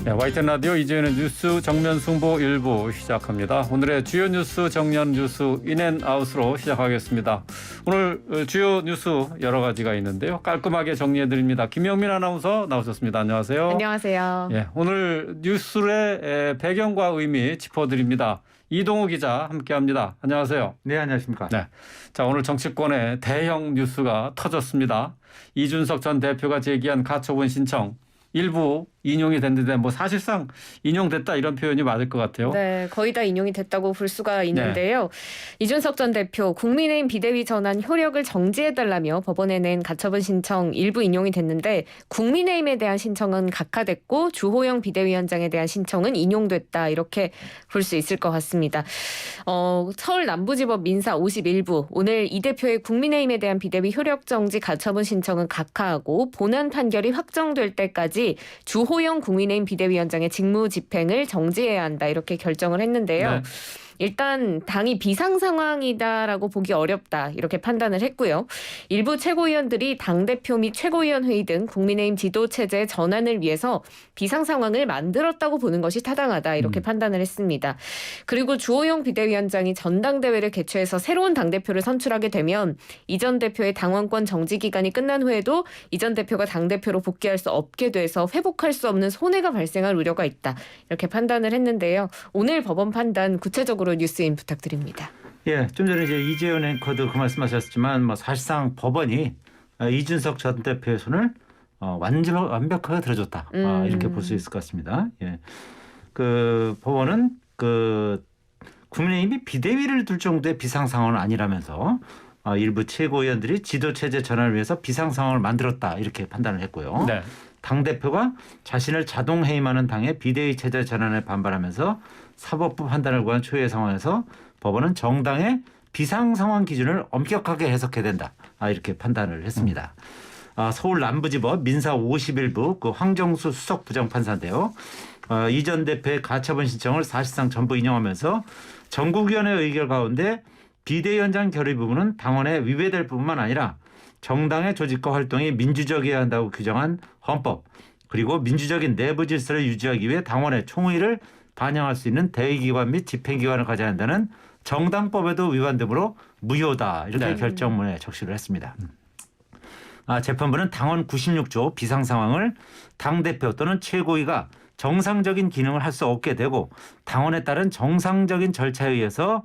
네, YTN 라디오 이재현의 뉴스 정면 승부 일부 시작합니다. 오늘의 주요 뉴스 정면 뉴스 인앤아웃으로 시작하겠습니다. 오늘 주요 뉴스 여러 가지가 있는데요. 깔끔하게 정리해드립니다. 김영민 아나운서 나오셨습니다. 안녕하세요. 안녕하세요. 예, 오늘 뉴스의 배경과 의미 짚어드립니다. 이동우 기자 함께합니다. 안녕하세요. 네, 안녕하십니까. 네, 자 오늘 정치권에 대형 뉴스가 터졌습니다. 이준석 전 대표가 제기한 가처분 신청 일부 인용이 됐는데 뭐 사실상 인용됐다 이런 표현이 맞을 것 같아요. 네, 거의 다 인용이 됐다고 볼 수가 있는데요. 이준석 전 대표 국민의힘 비대위 전환 효력을 정지해달라며 법원에 낸 가처분 신청 일부 인용이 됐는데 국민의힘에 대한 신청은 각하됐고 주호영 비대위원장에 대한 신청은 인용됐다 이렇게 볼 수 있을 것 같습니다. 서울 남부지법 민사 51부 오늘 이 대표의 국민의힘에 대한 비대위 효력 정지 가처분 신청은 각하하고 본안 판결이 확정될 때까지 주호영 국민의힘 비대위원장의 직무 집행을 정지해야 한다 이렇게 결정을 했는데요. 네. 일단 당이 비상 상황이다라고 보기 어렵다 이렇게 판단을 했고요. 일부 최고위원들이 당대표 및 최고위원회의 등 국민의힘 지도체제 전환을 위해서 비상 상황을 만들었다고 보는 것이 타당하다 이렇게 판단을 했습니다. 그리고 주호영 비대위원장이 전당대회를 개최해서 새로운 당대표를 선출하게 되면 이전 대표의 당원권 정지 기간이 끝난 후에도 이전 대표가 당대표로 복귀할 수 없게 돼서 회복할 수 없는 손해가 발생할 우려가 있다 이렇게 판단을 했는데요. 오늘 법원 판단 구체적으로 뉴스인 부탁드립니다. 예, 좀 전에 이제 이재현 앵커도 그 말씀하셨지만 뭐 사실상 법원이 이준석 전 대표의 손을 완벽하게 들어줬다 이렇게 볼 수 있을 것 같습니다. 예, 그 법원은 그 국민의힘이 비대위를 둘 정도의 비상 상황은 아니라면서 일부 최고위원들이 지도 체제 전환을 위해서 비상 상황을 만들었다 이렇게 판단을 했고요. 네. 당대표가 자신을 자동 해임하는 당의 비대위 체제 전환에 반발하면서 사법부 판단을 구한 초유의 상황에서 법원은 정당의 비상 상황 기준을 엄격하게 해석해야 된다. 이렇게 판단을 했습니다. 서울 남부지법 민사 51부 그 황정수 수석 부장판사인데요. 이전 대표의 가처분 신청을 사실상 전부 인용하면서 전국위원회 의결 가운데 비대위원장 결의 부분은 당원에 위배될 뿐만 아니라 정당의 조직과 활동이 민주적이어야 한다고 규정한 헌법 그리고 민주적인 내부 질서를 유지하기 위해 당원의 총의를 반영할 수 있는 대의기관 및 집행기관을 가져야 한다는 정당법에도 위반되므로 무효다 이렇게 결정문에 적시를 했습니다. 재판부는 당원 96조 비상 상황을 당대표 또는 최고위가 정상적인 기능을 할 수 없게 되고 당원에 따른 정상적인 절차에 의해서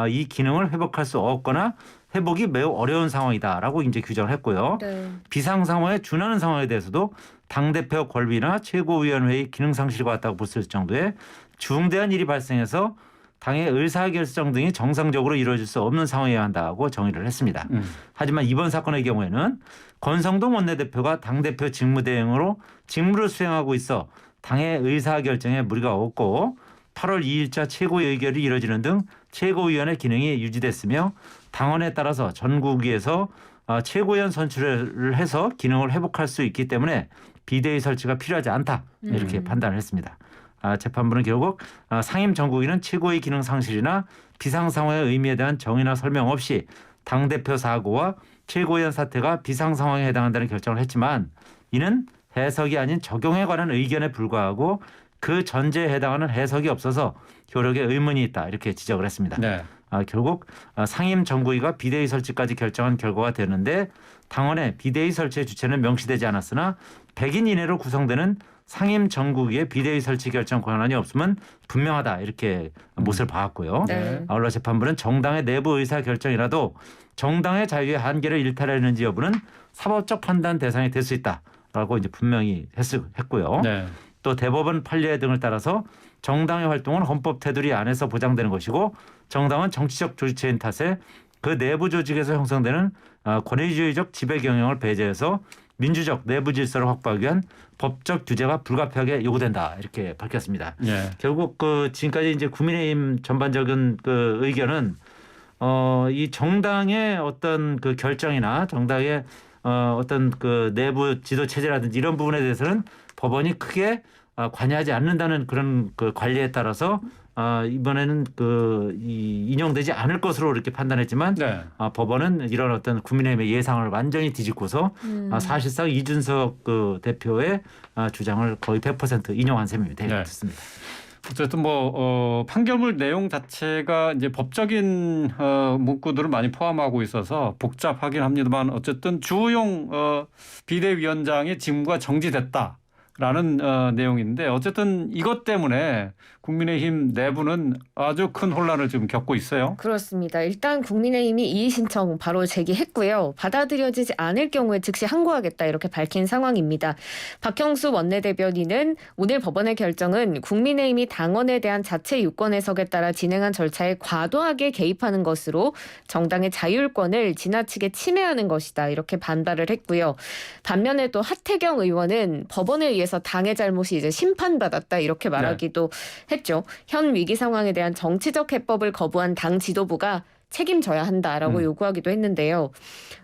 이 기능을 회복할 수 없거나 회복이 매우 어려운 상황이다라고 이제 규정을 했고요. 네. 비상 상황에 준하는 상황에 대해서도 당대표 권리나 최고위원회의 기능 상실과 같다고 볼 수 있을 정도의 중대한 일이 발생해서 당의 의사결정 등이 정상적으로 이루어질 수 없는 상황이어야 한다고 정의를 했습니다. 하지만 이번 사건의 경우에는 권성동 원내대표가 당대표 직무대행으로 직무를 수행하고 있어 당의 의사결정에 무리가 없고 8월 2일자 최고위 의결이 이뤄지는 등 최고위원회 기능이 유지됐으며 당원에 따라서 전국위에서 최고위원 선출을 해서 기능을 회복할 수 있기 때문에 비대위 설치가 필요하지 않다 이렇게 판단을 했습니다. 재판부는 결국 상임 전국위는 최고위 기능 상실이나 비상 상황의 의미에 대한 정의나 설명 없이 당대표 사고와 최고위원 사퇴가 비상 상황에 해당한다는 결정을 했지만 이는 해석이 아닌 적용에 관한 의견에 불과하고 그 전제에 해당하는 해석이 없어서 효력에 의문이 있다 이렇게 지적을 했습니다. 네. 결국 상임 전국위가 비대위 설치까지 결정한 결과가 되는데 당원의 비대위 설치의 주체는 명시되지 않았으나 100인 이내로 구성되는 상임 전국위의 비대위 설치 결정 권한이 없으면 분명하다 이렇게 못을 박았고요. 네. 아울러 재판부는 정당의 내부 의사 결정이라도 정당의 자유의 한계를 일탈했는지 여부는 사법적 판단 대상이 될 수 있다라고 이제 분명히 했고요. 네. 또 대법원 판례 등을 따라서 정당의 활동은 헌법 테두리 안에서 보장되는 것이고 정당은 정치적 조직체인 탓에 그 내부 조직에서 형성되는 권위주의적 지배 경영을 배제해서 민주적 내부 질서를 확보하기 위한 법적 규제가 불가피하게 요구된다 이렇게 밝혔습니다. 네. 결국 그 지금까지 이제 국민의힘 전반적인 그 의견은 이 정당의 어떤 그 결정이나 정당의 어떤 그 내부 지도 체제라든지 이런 부분에 대해서는 법원이 크게 관여하지 않는다는 그런 그 관리에 따라서 이번에는 인용되지 않을 것으로 이렇게 판단했지만 네. 법원은 이런 어떤 국민의힘의 예상을 완전히 뒤집고서 사실상 이준석 그 대표의 주장을 거의 100% 인용한 셈이 되겠습니다. 어쨌든 판결문 내용 자체가 이제 법적인 문구들을 많이 포함하고 있어서 복잡하긴 합니다만 어쨌든 주호영 비대위원장의 직무가 정지됐다라는 내용인데 어쨌든 이것 때문에 국민의힘 내부는 아주 큰 혼란을 지금 겪고 있어요. 그렇습니다. 일단 국민의힘이 이의 신청 바로 제기했고요. 받아들여지지 않을 경우에 즉시 항고하겠다 이렇게 밝힌 상황입니다. 박형수 원내대변인은 오늘 법원의 결정은 국민의힘이 당원에 대한 자체 유권 해석에 따라 진행한 절차에 과도하게 개입하는 것으로 정당의 자율권을 지나치게 침해하는 것이다 이렇게 반발을 했고요. 반면에 또 하태경 의원은 법원에 의해서 당의 잘못이 이제 심판받았다 이렇게 말하기도 했죠. 현 위기 상황에 대한 정치적 해법을 거부한 당 지도부가 책임져야 한다라고 요구하기도 했는데요.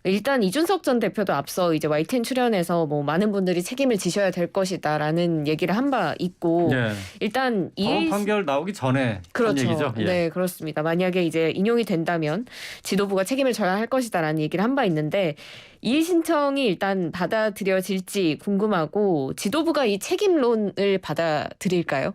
일단 이준석 전 대표도 앞서 이제 YTN 출연해서 많은 분들이 책임을 지셔야 될 것이다라는 얘기를 한 바 있고 일단 법원 판결 나오기 전에 그렇죠. 한 얘기죠. 네, 그렇습니다. 만약에 이제 인용이 된다면 지도부가 책임을 져야 할 것이다라는 얘기를 한 바 있는데 이의 신청이 일단 받아들여질지 궁금하고 지도부가 이 책임론을 받아들일까요?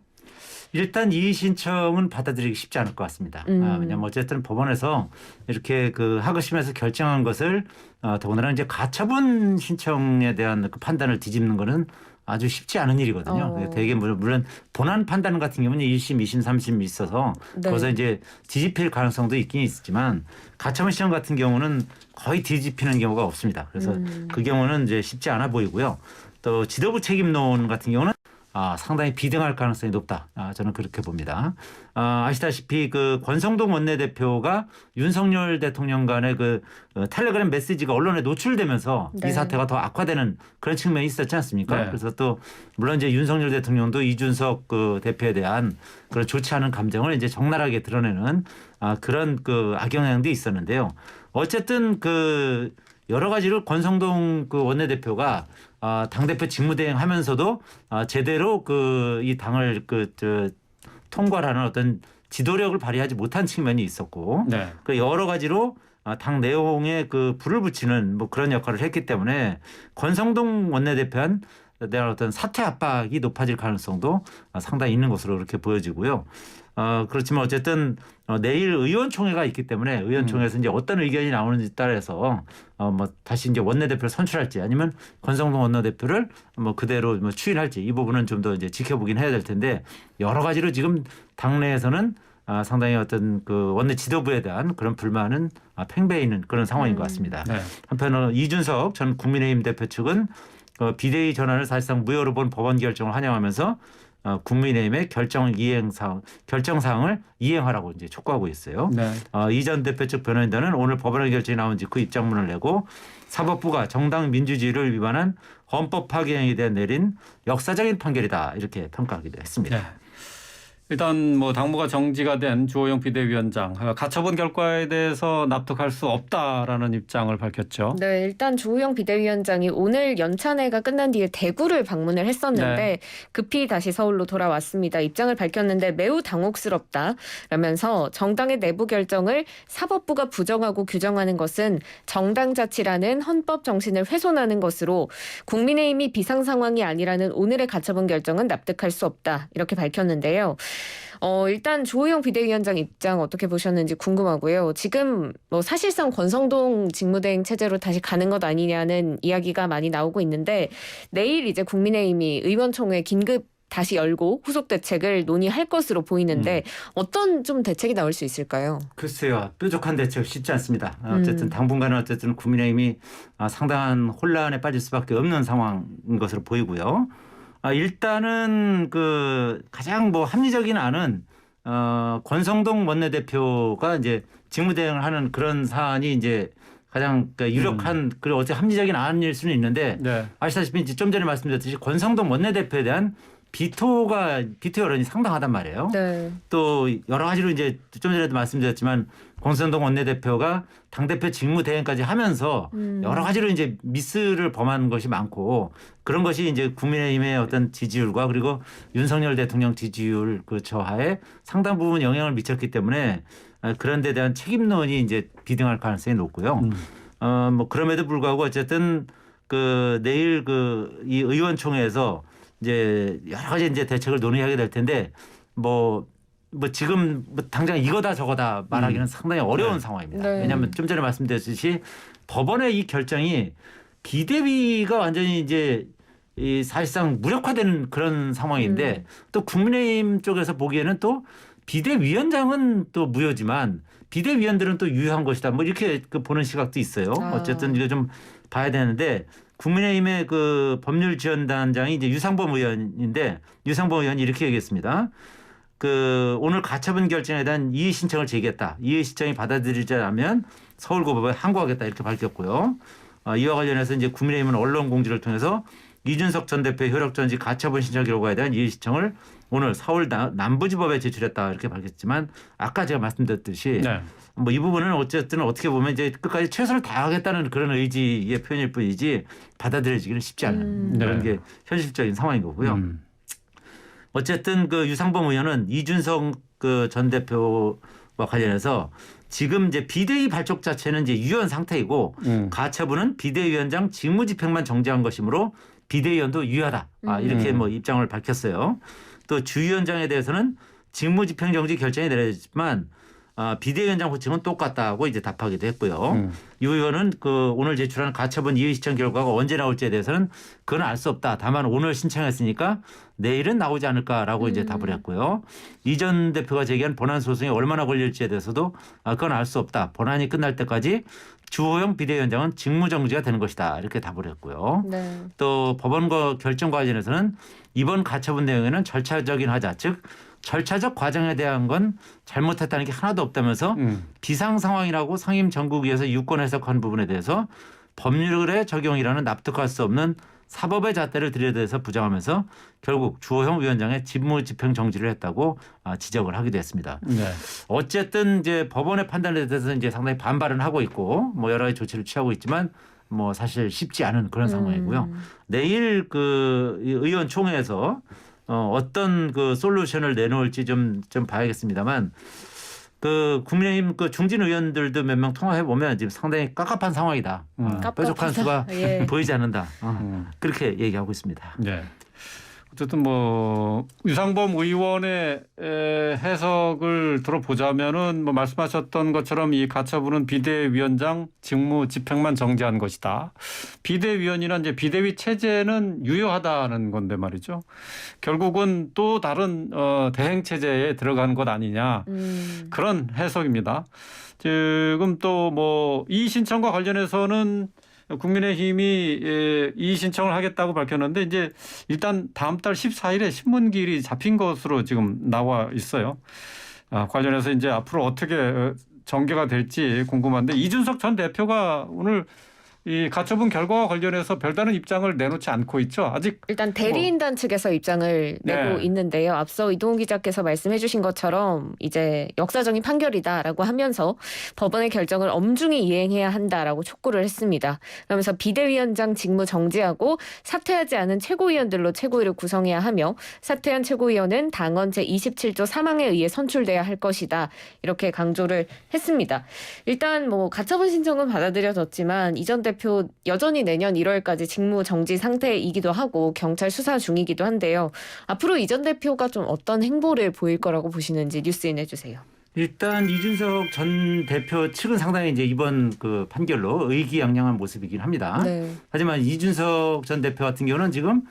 일단 이의 신청은 받아들이기 쉽지 않을 것 같습니다. 왜냐하면 어쨌든 법원에서 이렇게 하급심에서 결정한 것을 더군다나 이제 가처분 신청에 대한 그 판단을 뒤집는 거는 아주 쉽지 않은 일이거든요. 되게 물론 본안 판단 같은 경우는 1심, 2심, 3심이 있어서 거기서 이제 뒤집힐 가능성도 있긴 있지만 가처분 신청 같은 경우는 거의 뒤집히는 경우가 없습니다. 그래서 그 경우는 이제 쉽지 않아 보이고요. 또 지도부 책임론 같은 경우는 상당히 비등할 가능성이 높다. 저는 그렇게 봅니다. 아시다시피 권성동 원내대표가 윤석열 대통령 간의 텔레그램 메시지가 언론에 노출되면서 이 사태가 더 악화되는 그런 측면이 있었지 않습니까? 그래서 또 물론 이제 윤석열 대통령도 이준석 대표에 대한 그런 좋지 않은 감정을 이제 적나라하게 드러내는 그런 악영향도 있었는데요. 어쨌든 여러 가지로 권성동 원내대표가 당대표 직무대행하면서도 제대로 이 당을 통과를 하는 어떤 지도력을 발휘하지 못한 측면이 있었고 여러 가지로 당 내용에 불을 붙이는 그런 역할을 했기 때문에 권성동 원내대표한 대한 어떤 사퇴 압박이 높아질 가능성도 상당히 있는 것으로 그렇게 보여지고요. 그렇지만 어쨌든 내일 의원총회가 있기 때문에 의원총회에서 이제 어떤 의견이 나오는지 따라서 다시 이제 원내대표를 선출할지 아니면 권성동 원내대표를 그대로 추인할지 이 부분은 좀 더 이제 지켜보긴 해야 될 텐데 여러 가지로 지금 당내에서는 상당히 어떤 원내 지도부에 대한 그런 불만은 팽배해 있는 그런 상황인 것 같습니다. 한편으로 이준석 전 국민의힘 대표 측은 비대위 전환을 사실상 무효로 본 법원 결정을 환영하면서 국민의힘의 결정사항을 이행하라고 이제 촉구하고 있어요. 이 전 대표 측 변호인단은 오늘 법원의 결정이 나온 직후 입장문을 내고 사법부가 정당 민주주의를 위반한 헌법 파괴 행위에 대해 내린 역사적인 판결이다 이렇게 평가하기도 했습니다. 일단 당무가 정지가 된 주호영 비대위원장 가처분 결과에 대해서 납득할 수 없다라는 입장을 밝혔죠. 네, 일단 주호영 비대위원장이 오늘 연찬회가 끝난 뒤에 대구를 방문을 했었는데 급히 다시 서울로 돌아왔습니다. 입장을 밝혔는데 매우 당혹스럽다라면서 정당의 내부 결정을 사법부가 부정하고 규정하는 것은 정당 자치라는 헌법 정신을 훼손하는 것으로 국민의힘이 비상 상황이 아니라는 오늘의 가처분 결정은 납득할 수 없다 이렇게 밝혔는데요. 일단 주호영 비대위원장 입장 어떻게 보셨는지 궁금하고요. 지금 사실상 권성동 직무대행 체제로 다시 가는 것 아니냐는 이야기가 많이 나오고 있는데 내일 이제 국민의힘이 의원총회 긴급 다시 열고 후속 대책을 논의할 것으로 보이는데 어떤 좀 대책이 나올 수 있을까요? 글쎄요. 뾰족한 대책 쉽지 않습니다. 어쨌든 당분간은 어쨌든 국민의힘이 상당한 혼란에 빠질 수밖에 없는 상황인 것으로 보이고요. 일단은 가장 합리적인 안은 권성동 원내대표가 이제 직무대행을 하는 그런 사안이 이제 가장 유력한 그리고 어째 합리적인 안일 수는 있는데 아시다시피 이제 좀 전에 말씀드렸듯이 권성동 원내대표에 대한 비토 여론이 상당하단 말이에요. 네. 또 여러 가지로 이제 좀 전에도 말씀드렸지만 권선동 원내대표가 당대표 직무대행까지 하면서 여러 가지로 이제 미스를 범한 것이 많고 그런 것이 이제 국민의힘의 어떤 지지율과 그리고 윤석열 대통령 지지율 그 저하에 상당 부분 영향을 미쳤기 때문에 그런 데 대한 책임론이 이제 비등할 가능성이 높고요. 뭐 그럼에도 불구하고 어쨌든 그 내일 그 이 의원총회에서 이제 여러 가지 이제 대책을 논의하게 될 텐데 뭐 지금 뭐 당장 이거다 저거다 말하기는 상당히 어려운 네. 상황입니다. 네. 왜냐하면 좀 전에 말씀드렸듯이 법원의 이 결정이 비대위가 완전히 이제 이 사실상 무력화되는 그런 상황인데 또 국민의힘 쪽에서 보기에는 또 비대위원장은 또 무효지만 비대위원들은 또 유효한 것이다. 뭐 이렇게 그 보는 시각도 있어요. 아. 어쨌든 이거 좀 봐야 되는데 국민의힘의 그 법률지원단장이 이제 유상범 의원인데 유상범 의원이 이렇게 얘기했습니다. 그 오늘 가처분 결정에 대한 이의 신청을 제기했다. 이의 신청이 받아들이지 않으면 서울고법에 항고하겠다 이렇게 밝혔고요. 이와 관련해서 이제 국민의힘은 언론 공지를 통해서 이준석 전 대표의 효력정지 가처분 신청 결과에 대한 이의 신청을 오늘 서울 남부지법에 제출했다 이렇게 밝혔지만 아까 제가 말씀드렸듯이 네. 뭐 이 부분은 어쨌든 어떻게 보면 이제 끝까지 최선을 다하겠다는 그런 의지의 표현일 뿐이지 받아들여지기는 쉽지 않은 그런 네. 게 현실적인 상황인 거고요. 어쨌든 그 유상범 의원은 이준석 그 전 대표와 관련해서 지금 이제 비대위 발족 자체는 이제 유효한 상태이고 가처분은 비대위원장 직무집행만 정지한 것이므로 비대위원도 유효하다. 이렇게 뭐 입장을 밝혔어요. 또 주위원장에 대해서는 직무집행 정지 결정이 내려졌지만 비대위원장 호칭은 똑같다고 이제 답하기도 했고요. 이 의원은 그 오늘 제출한 가처분 이의 신청 결과가 언제 나올지에 대해서는 그건 알 수 없다. 다만 오늘 신청했으니까 내일은 나오지 않을까라고 이제 답을 했고요. 이 전 대표가 제기한 본안 소송이 얼마나 걸릴지에 대해서도 그건 알 수 없다. 본안이 끝날 때까지 주호영 비대위원장은 직무정지가 되는 것이다. 이렇게 답을 했고요. 네. 또 법원과 결정 과정에서는 이번 가처분 내용에는 절차적인 하자 즉 절차적 과정에 대한 건 잘못했다는 게 하나도 없다면서 비상 상황이라고 상임 전국위에서 유권 해석한 부분에 대해서 법률의 적용이라는 납득할 수 없는 사법의 잣대를 들여대서 부정하면서 결국 주호영 위원장의 직무 집행 정지를 했다고 지적을 하기도 했습니다. 네. 어쨌든 이제 법원의 판단에 대해서 이제 상당히 반발은 하고 있고 뭐 여러 가지 조치를 취하고 있지만 뭐 사실 쉽지 않은 그런 상황이고요. 내일 그 의원총회에서 어떤 그 솔루션을 내놓을지 좀 봐야겠습니다만 그 국민의힘 그 중진 의원들도 몇 명 통화해 보면 지금 상당히 깝깝한 상황이다. 뾰족한 수가 예. 보이지 않는다. 그렇게 얘기하고 있습니다. 네. 어쨌든 뭐 유상범 의원의 해석을 들어보자면은 뭐 말씀하셨던 것처럼 이 가처분은 비대위원장 직무 집행만 정지한 것이다. 비대위원이나 이제 비대위 체제는 유효하다는 건데 말이죠. 결국은 또 다른 대행 체제에 들어간 것 아니냐 그런 해석입니다. 지금 또 뭐 이 신청과 관련해서는 국민의힘이 이의 신청을 하겠다고 밝혔는데 이제 일단 다음 달 14일에 신문기일이 잡힌 것으로 지금 나와 있어요. 관련해서 이제 앞으로 어떻게 전개가 될지 궁금한데 이준석 전 대표가 오늘 이 가처분 결과와 관련해서 별다른 입장을 내놓지 않고 있죠. 아직 일단 대리인단 측에서 입장을 내고 네. 있는데요. 앞서 이동훈 기자께서 말씀해 주신 것처럼 이제 역사적인 판결이다라고 하면서 법원의 결정을 엄중히 이행해야 한다라고 촉구를 했습니다. 그러면서 비대위원장 직무 정지하고 사퇴하지 않은 최고위원들로 최고위를 구성해야 하며 사퇴한 최고위원은 당헌 제27조 3항에 의해 선출돼야 할 것이다. 이렇게 강조를 했습니다. 일단 뭐 가처분 신청은 받아들여졌지만 이 전 대표 여전히 내년 1월까지 직무 정지 상태이기도 하고 경찰 수사 중이기도 한데요. 앞으로 이 전 대표가 좀 어떤 행보를 보일 거라고 보시는지 뉴스인 해주세요. 일단 이준석 전 대표 측은 상당히 이제 이번 그 판결로 의기양양한 모습이긴 합니다. 네. 하지만 이준석 전 대표 같은 경우는 지금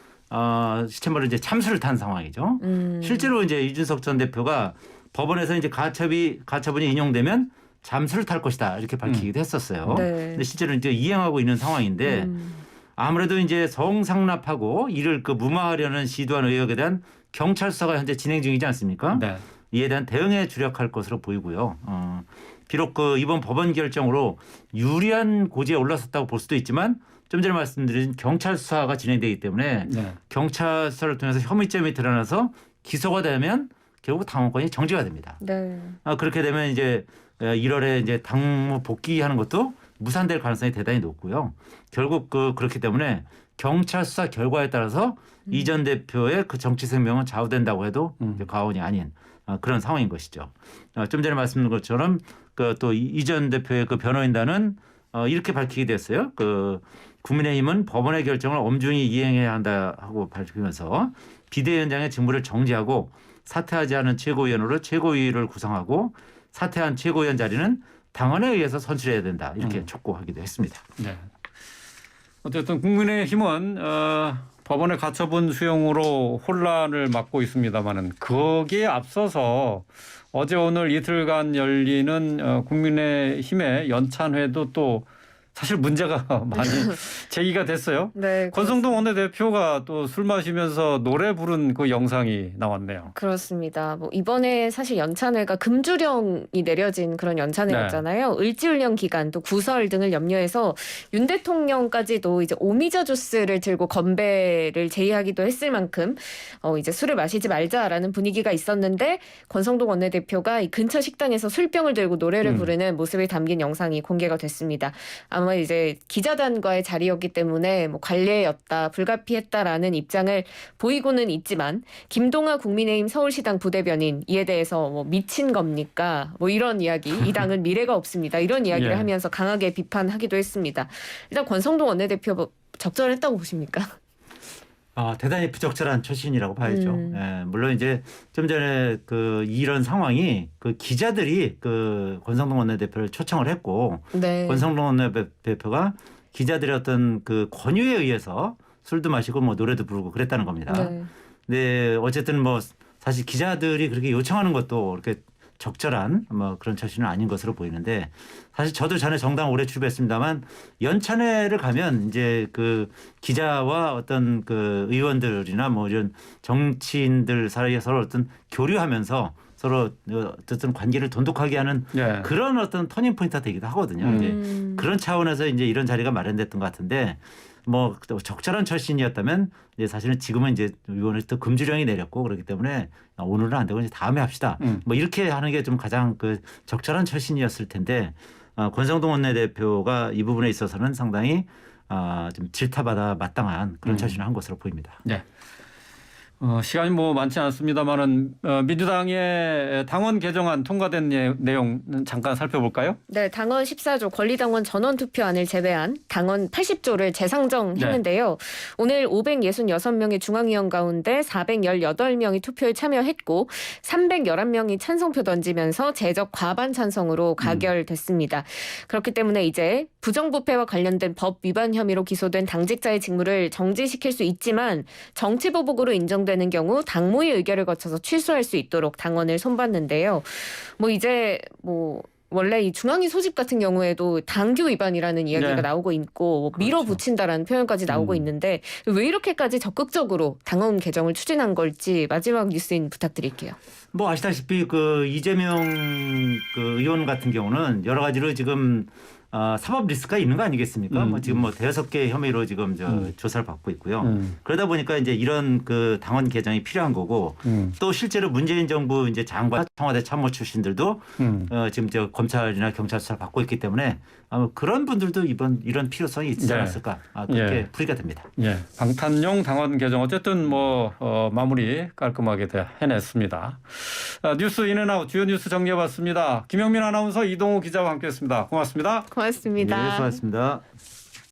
시체말로 이제 참수를 탄 상황이죠. 실제로 이제 이준석 전 대표가 법원에서 이제 가처분이 인용되면 잠수를 탈 것이다 이렇게 밝히기도 했었어요. 네. 근데 실제로 이제 이행하고 있는 상황인데 아무래도 이제 성상납하고 이를 그 무마하려는 시도한 의혹에 대한 경찰 수사가 현재 진행 중이지 않습니까? 네. 이에 대한 대응에 주력할 것으로 보이고요. 비록 그 이번 법원 결정으로 유리한 고지에 올라섰다고 볼 수도 있지만 좀 전에 말씀드린 경찰 수사가 진행되기 때문에 네. 경찰 수사를 통해서 혐의점이 드러나서 기소가 되면 결국 당원권이 정지가 됩니다. 네. 그렇게 되면 이제 1월에 이제 당무 복귀하는 것도 무산될 가능성이 대단히 높고요. 결국 그렇기 때문에 경찰 수사 결과에 따라서 이 전 대표의 그 정치 생명은 좌우된다고 해도 이제 과언이 아닌 그런 상황인 것이죠. 좀 전에 말씀드린 것처럼 또 이 전 대표의 그 변호인단은 이렇게 밝히게 됐어요. 국민의힘은 법원의 결정을 엄중히 이행해야 한다 하고 밝히면서 비대위원장의 직무를 정지하고 사퇴하지 않은 최고위원으로 최고위를 구성하고 사퇴한 최고위원 자리는 당원에 의해서 선출해야 된다 이렇게 촉구하기도 했습니다. 네. 어쨌든 국민의힘은 법원의 가처분 수용으로 혼란을 막고 있습니다만은 거기에 앞서서 어제 오늘 이틀간 열리는 국민의힘의 연찬회도 또 사실 문제가 많이 제기가 됐어요. 네. 권성동 원내대표가 또 술 마시면서 노래 부른 그 영상이 나왔네요. 그렇습니다. 뭐 이번에 사실 연찬회가 금주령이 내려진 그런 연찬회였잖아요. 을지훈련 기간 또 구설 등을 염려해서 윤 대통령까지도 이제 오미자 주스를 들고 건배를 제의하기도 했을 만큼 이제 술을 마시지 말자라는 분위기가 있었는데 권성동 원내대표가 이 근처 식당에서 술병을 들고 노래를 부르는 모습이 담긴 영상이 공개가 됐습니다. 아마 이제 기자단과의 자리였기 때문에 뭐 관례였다, 불가피했다라는 입장을 보이고는 있지만 김동아 국민의힘 서울시당 부대변인 이에 대해서 뭐 미친 겁니까? 뭐 이런 이야기, 이 당은 미래가 없습니다. 이런 이야기를 예. 하면서 강하게 비판하기도 했습니다. 일단 권성동 원내대표 뭐 적절했다고 보십니까? 대단히 부적절한 처신이라고 봐야죠. 물론 이제 좀 전에 이런 상황이 기자들이 권성동 원내대표를 초청을 했고 네. 권성동 원내대표가 기자들의 어떤 권유에 의해서 술도 마시고 뭐 노래도 부르고 그랬다는 겁니다. 네. 근데 어쨌든 뭐 사실 기자들이 그렇게 요청하는 것도 이렇게 적절한 뭐 그런 처신은 아닌 것으로 보이는데 사실 저도 전에 정당 오래 출입했습니다만 연찬회를 가면 이제 기자와 어떤 의원들이나 뭐 이런 정치인들 사이에 서로 어떤 교류하면서 서로 어쨌든 관계를 돈독하게 하는 예. 그런 어떤 터닝 포인트가 되기도 하거든요. 이제 그런 차원에서 이제 이런 자리가 마련됐던 것 같은데 뭐 적절한 처신이었다면 이제 사실은 지금은 이제 이번에 또 금주령이 내렸고 그렇기 때문에 오늘은 안 되고 이제 다음에 합시다. 뭐 이렇게 하는 게 좀 가장 적절한 처신이었을 텐데 권성동 원내대표가 이 부분에 있어서는 상당히 좀 질타받아 마땅한 그런 처신을 한 것으로 보입니다. 네. 시간이 뭐 많지 않습니다만은 민주당의 당원 개정안 통과된 내용 잠깐 살펴볼까요? 네, 당원 14조 권리당원 전원투표안을 제외한 당원 80조를 재상정했는데요. 오늘 566명의 중앙위원 가운데 418명이 투표에 참여했고 311명이 찬성표 던지면서 제적 과반 찬성으로 가결됐습니다. 그렇기 때문에 이제 부정부패와 관련된 법 위반 혐의로 기소된 당직자의 직무를 정지시킬 수 있지만 정치보복으로 인정되는 경우 당무위 의결을 거쳐서 취소할 수 있도록 당원을 손봤는데요. 뭐 이제 뭐 원래 이 중앙위 소집 같은 경우에도 당규 위반이라는 이야기가 네. 나오고 있고 뭐 밀어붙인다라는 표현까지 나오고 있는데 왜 이렇게까지 적극적으로 당원 개정을 추진한 걸지 마지막 뉴스인 부탁드릴게요. 뭐 아시다시피 이재명 의원 같은 경우는 여러 가지로 지금 사법 리스크가 있는 거 아니겠습니까? 뭐 지금 뭐 대여섯 개 혐의로 지금 조사를 받고 있고요. 그러다 보니까 이제 이런 당원 개정이 필요한 거고 또 실제로 문재인 정부 이제 장관, 청와대 참모 출신들도 지금 검찰이나 경찰 수사를 받고 있기 때문에 그런 분들도 이런 필요성이 있지 않았을까 그렇게 풀이가 됩니다. 예, 방탄용 당원 개정 어쨌든 뭐 마무리 깔끔하게 해냈습니다. 뉴스 인앤아웃 주요 뉴스 정리해봤습니다. 김영민 아나운서 이동우 기자와 함께했습니다. 고맙습니다. 고맙습니다. 네, 수고하셨습니다.